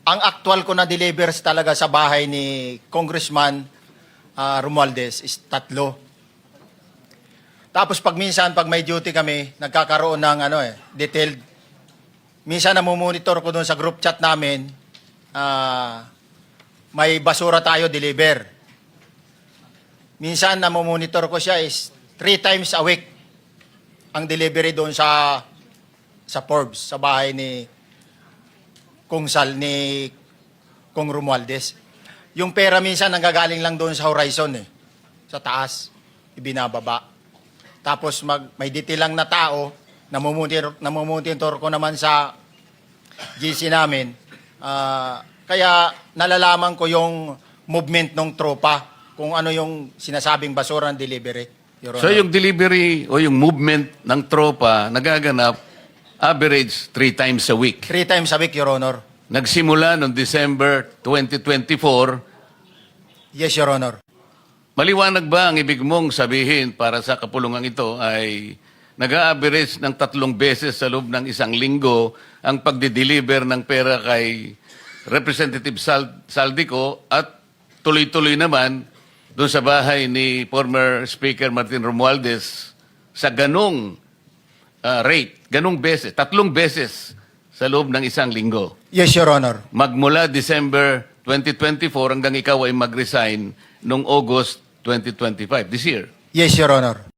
ang actual ko na delivers talaga sa bahay ni Congressman Romualdez is 3. Tapos pag may duty kami, nagkakaroon ng detailed. Minsan namumonitor ko doon sa group chat namin, may basura tayo deliver. Minsan namumonitor ko siya is 3 times a week ang delivery doon sa Forbes, sa bahay ni Kung Romualdez. Yung pera minsan nanggagaling lang doon sa horizon sa taas, ibinababa. Tapos may detail lang na tao, namumonitor ko naman sa GC namin. Kaya nalalaman ko yung movement ng tropa, kung ano yung sinasabing basura ng delivery. Your So Honor. yung delivery o yung movement ng tropa nagaganap average 3 times a week. 3 times a week, Your Honor. Nagsimula noong December 2024. Yes, Your Honor. Maliwanag ba ang ibig mong sabihin para sa kapulungan ito ay nag-a-average ng 3 beses sa loob ng 1 linggo ang pagdi-deliver ng pera kay Representative Saldico at tuloy-tuloy naman doon sa bahay ni former Speaker Martin Romualdez sa ganong rate, ganong beses, 3 beses sa loob ng 1 linggo. Yes, Your Honor. Magmula December 2024 hanggang ikaw ay mag-resign noong August 2025, this year. Yes, Your Honor.